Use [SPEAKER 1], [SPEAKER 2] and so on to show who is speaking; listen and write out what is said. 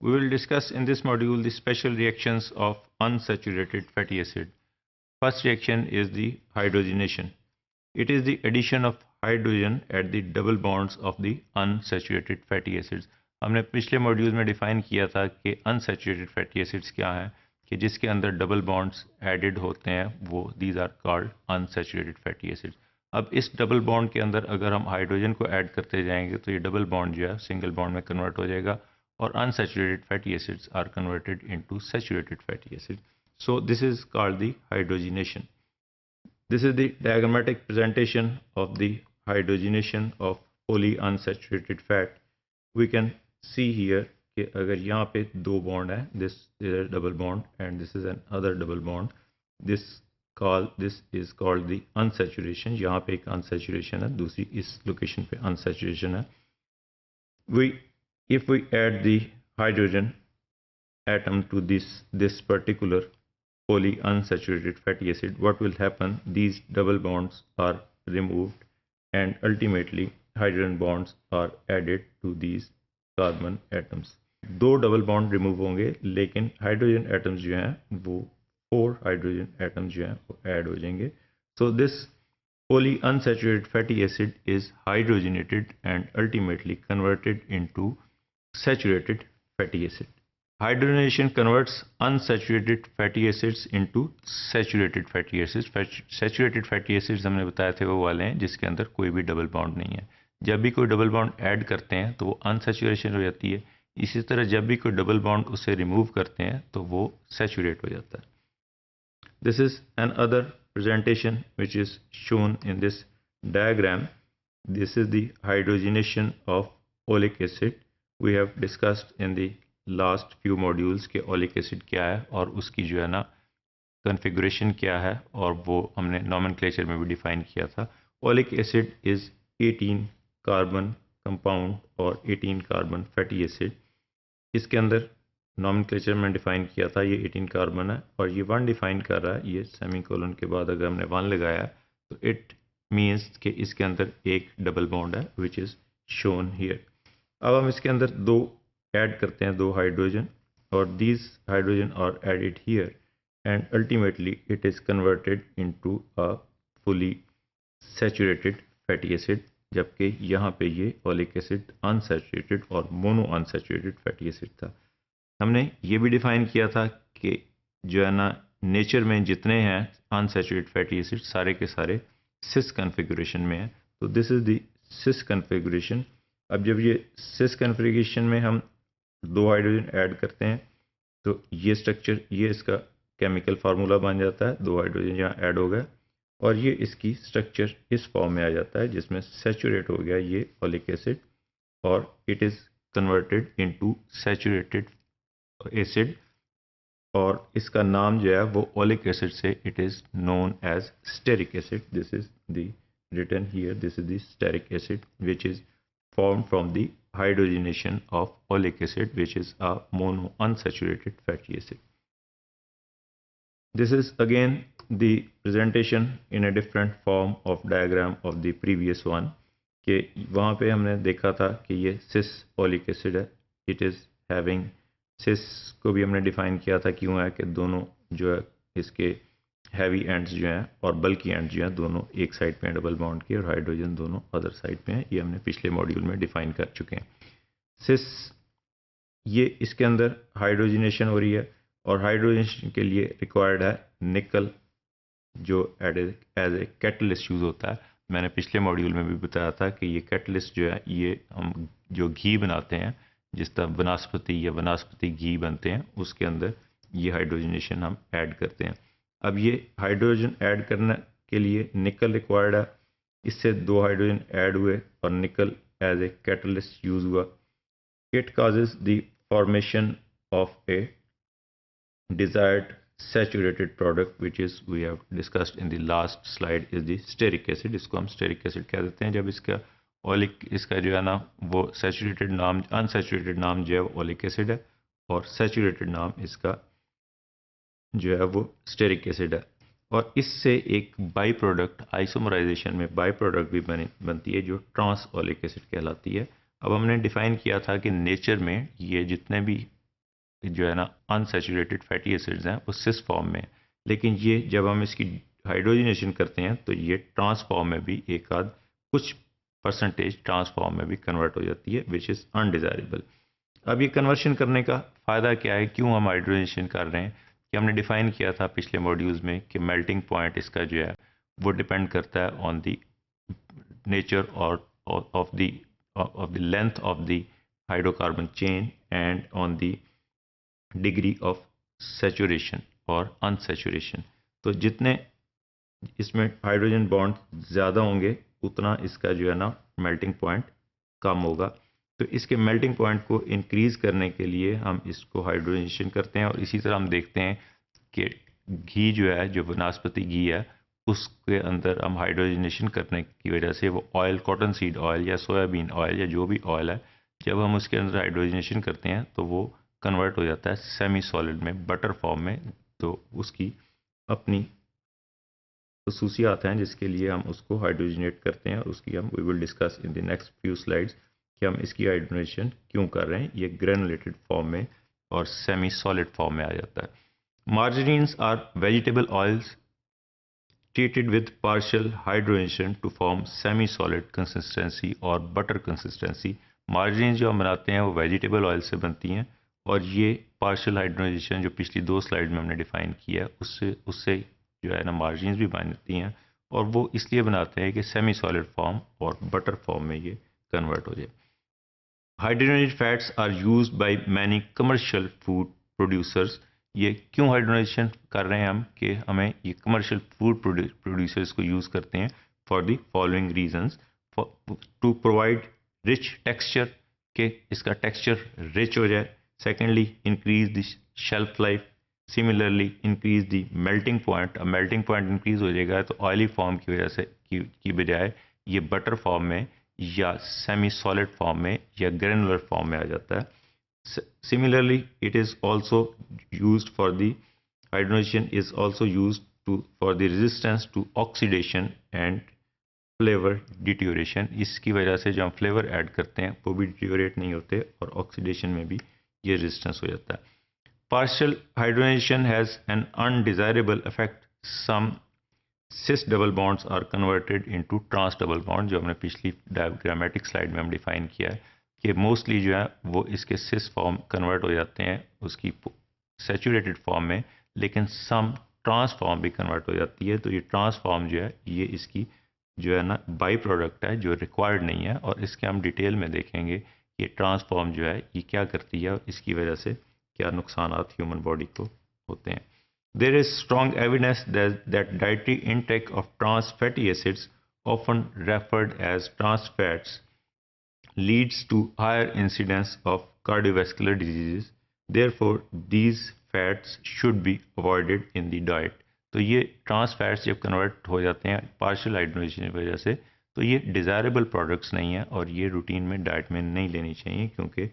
[SPEAKER 1] We will discuss in this module the special reactions of unsaturated fatty acid. First reaction is the hydrogenation. It is the addition of hydrogen at the double bonds of the unsaturated fatty acids. हमने पिछले module में define किया था कि unsaturated fatty acids क्या हैं, कि जिसके अंदर डबल बॉन्ड्स एडेड होते हैं, वो these are called unsaturated fatty acids. अब इस डबल बॉन्ड के अंदर अगर हम हाइड्रोजन को ऐड करते जाएंगे तो ये डबल बॉन्ड जो है सिंगल बॉन्ड में कन्वर्ट हो जाएगा और unsaturated fatty acids are converted into saturated fatty acids. So this is called the hydrogenation. This is the diagrammatic presentation of the hydrogenation of polyunsaturated fat. We can see here कि अगर यहाँ पे दो bond है, this is a double bond and this is another double bond. This is called the unsaturation. यहाँ पे एक unsaturation है, दूसरी इस लोकेशन पे unsaturation है. If we add the hydrogen atom to this particular polyunsaturated fatty acid, what will happen? These double bonds are removed and ultimately hydrogen bonds are added to these carbon atoms. दो double bond remove होंगे लेकिन hydrogen atoms जो हैं वो 4 hydrogen atoms जो हैं वो add हो जाएंगे. So this polyunsaturated fatty acid is hydrogenated and ultimately converted into saturated fatty acid. Hydrogenation converts unsaturated fatty acids into saturated fatty acids. Saturated fatty acids हमने बताए थे वो वाले हैं जिसके अंदर कोई भी डबल बॉन्ड नहीं है. जब भी कोई डबल बॉन्ड ऐड करते हैं तो वो अनसैचुरेशन हो जाती है. इसी तरह जब भी कोई डबल बॉन्ड उसे रिमूव करते हैं तो वो सैचुरेट हो जाता है. This is another presentation which is shown in this diagram. This is the hydrogenation of oleic acid. We have discussed in the last few modules कि ओलिक एसिड क्या है और उसकी जो है ना कन्फिगुरेशन क्या है, और वो हमने नॉमेनक्लेचर में भी डिफाइन किया था. Oleic acid is 18 carbon compound और 18 कार्बन फैटी एसिड. इसके अंदर नॉमेनक्लेचर में डिफाइन किया था ये 18 कार्बन है और ये 1 डिफाइन कर रहा है. ये सेमीकोलन के बाद अगर हमने 1 लगाया तो इट मीन्स कि इसके अंदर एक डबल बॉन्ड है विच इज़ शोन हियर. अब हम इसके अंदर दो ऐड करते हैं, दो हाइड्रोजन, और these hydrogen are added here and ultimately it is converted into a fully saturated fatty acid, जबकि यहाँ पे ये ओलिक एसिड अनसैचुरेटेड और मोनो अनसैचुरेटेड फैटी एसिड था. हमने ये भी डिफाइन किया था कि जो है ना नेचर में जितने हैं अनसैचुरेटेड फैटी एसिड सारे के सारे सिस कन्फिगुरेशन में हैं. तो this is the cis configuration. अब जब ये सिस कन्फिगरेशन में हम दो हाइड्रोजन ऐड करते हैं तो ये स्ट्रक्चर, ये इसका केमिकल फार्मूला बन जाता है. दो हाइड्रोजन यहाँ ऐड हो गया और ये इसकी स्ट्रक्चर इस फॉर्म में आ जाता है जिसमें सैचुरेट हो गया ये ओलिक एसिड और it is converted into saturated acid, और इसका नाम जो है वो ओलिक एसिड से it is known as stearic acid. This is the written here, this is the steric acid which is formed from the hydrogenation of oleic acid, which is a mono unsaturated fatty acid. This is again the presentation in a different form of diagram of the previous one. कि वहाँ पे हमने देखा था कि ये cis oleic acid है. It is having cis को भी हमने डिफाइन किया था क्यों है कि दोनों जो है इसके हैवी एंड्स जो हैं और बल्कि एंड्स जो हैं दोनों एक साइड पे हैं डबल बॉन्ड के और हाइड्रोजन दोनों अदर साइड पे हैं. ये हमने पिछले मॉड्यूल में डिफाइन कर चुके हैं. सिस ये इसके अंदर हाइड्रोजनेशन हो रही है और हाइड्रोजनेशन के लिए रिक्वायर्ड है निकल जो एज ए कैटलिस्ट यूज़ होता है. मैंने पिछले मॉड्यूल में भी बताया था कि ये कैटलिस्ट जो है ये हम जो घी बनाते हैं, जिस तरह वनस्पति या वनस्पति घी बनते हैं, उसके अंदर ये हाइड्रोजनेशन हम ऐड करते हैं. अब ये हाइड्रोजन ऐड करने के लिए निकल रिक्वायर्ड है. इससे दो हाइड्रोजन ऐड हुए और nickel as a catalyst use हुआ. It causes the formation of a desired saturated product which is we have discussed in the last slide is the stearic acid. इसको हम स्टेरिक एसिड कह देते हैं. जब इसका ओलिक इसका जो है ना वो सैचुरेटेड नाम, अनसैचुरेटेड नाम जो है वो ओलिक एसिड है और सैचुरेटेड नाम इसका जो है वो स्टेरिक एसिड है. और इससे एक बाई प्रोडक्ट आइसोमराइजेशन में बाई प्रोडक्ट भी बनती है जो ट्रांस ओलिक एसिड कहलाती है. अब हमने डिफाइन किया था कि नेचर में ये जितने भी जो है ना अनसैचुरेटेड फैटी एसिड्स हैं वो सिस फॉर्म में, लेकिन ये जब हम इसकी हाइड्रोजनेशन करते हैं तो ये ट्रांस फॉर्म में भी एक आध कुछ परसेंटेज ट्रांस फॉर्म में भी कन्वर्ट हो जाती है, विच इज़ अनडिज़ायरेबल। अब ये कन्वर्शन करने का फ़ायदा क्या है, क्यों हम हाइड्रोजनेशन कर रहे हैं, कि हमने डिफाइन किया था पिछले मॉड्यूल्स में कि मेल्टिंग पॉइंट इसका जो है वो डिपेंड करता है ऑन दी नेचर और of the length of the hydrocarbon chain and on the degree of saturation और अनसैचुरेशन। तो जितने इसमें हाइड्रोजन बॉन्ड ज़्यादा होंगे उतना इसका जो है ना मेल्टिंग पॉइंट कम होगा। तो इसके मेल्टिंग पॉइंट को इंक्रीज़ करने के लिए हम इसको हाइड्रोजनेशन करते हैं। और इसी तरह हम देखते हैं कि घी जो है, जो वनस्पति घी है, उसके अंदर हम हाइड्रोजनेशन करने की वजह से वो ऑयल, कॉटन सीड ऑयल या सोयाबीन ऑयल या जो भी ऑयल है, जब हम उसके अंदर हाइड्रोजनेशन करते हैं तो वो कन्वर्ट हो जाता है सेमी सॉलिड में, बटर फॉर्म में। तो उसकी अपनी खसूसियात हैं जिसके लिए हम उसको हाइड्रोजनेट करते हैं, और उसकी हम we will discuss in the next few slides कि हम इसकी हाइड्रोजनेशन क्यों कर रहे हैं। ये ग्रेनुलेटेड फॉर्म में और सेमी सॉलिड फॉर्म में आ जाता है। Margarines are vegetable oils treated with partial hydrogenation to form semi solid consistency और butter consistency। मार्जिन जो हम बनाते हैं वो वेजिटेबल ऑयल से बनती हैं, और ये पार्शियल हाइड्रोजनेशन जो पिछली 2 स्लाइड में हमने डिफाइन किया है उससे जो है ना मार्जिन भी बनती हैं, और वो इसलिए बनाते हैं कि सेमी सॉलिड फॉर्म और बटर फॉर्म में ये कन्वर्ट हो जाए। Hydrogenated fats are used by many commercial food producers. ये क्यों हाइड्रोजनेशन कर रहे हैं हम, कि हमें ये कमर्शियल फूड प्रोड्यूसर्स को यूज़ करते हैं for the following reasons. To provide rich texture, के इसका टेक्सचर रिच हो जाए। Secondly, increase the shelf life. Similarly, increase the melting point. अब मेल्टिंग पॉइंट इंक्रीज हो जाएगा तो ऑयली फॉर्म की वजह से की बजाय ये बटर फॉर्म में या सेमी सॉलिड फॉर्म में या ग्रेनुलर फॉर्म में आ जाता है। Similarly, it is also used for the hydrogenation is also used for the resistance to oxidation and flavor deterioration। इसकी वजह से जो हम फ्लेवर ऐड करते हैं वो भी डिटोरेट नहीं होते, और ऑक्सीडेशन में भी ये रेजिस्टेंस हो जाता है। Partial hydrogenation has an undesirable effect. Some cis double bonds are converted into trans double bond, जो हमने पिछली डायग्रामेटिक स्लाइड में हम डिफाइन किया है कि मोस्टली जो है वो इसके सिस फॉर्म कन्वर्ट हो जाते हैं उसकी सैचुरेटेड फॉर्म में, लेकिन सम ट्रांस फॉर्म भी कन्वर्ट हो जाती है। तो ये ट्रांस फॉर्म जो है ये इसकी जो है ना बाई प्रोडक्ट है जो रिक्वायर्ड नहीं है, और इसके हम डिटेल में देखेंगे ये ट्रांस फॉर्म जो है ये क्या करती है और इसकी वजह से क्या नुकसान ह्यूमन बॉडी को होते हैं। There is strong evidence that dietary intake of trans fatty acids, often referred as trans fats, leads to higher incidence of cardiovascular diseases. Therefore, these fats should be avoided in the diet. तो ये trans fats जब convert हो जाते हैं partial hydrogenation की वजह से, तो ये डिज़ायरेबल प्रोडक्ट्स नहीं है और ये रूटीन में डाइट में नहीं लेनी चाहिए, क्योंकि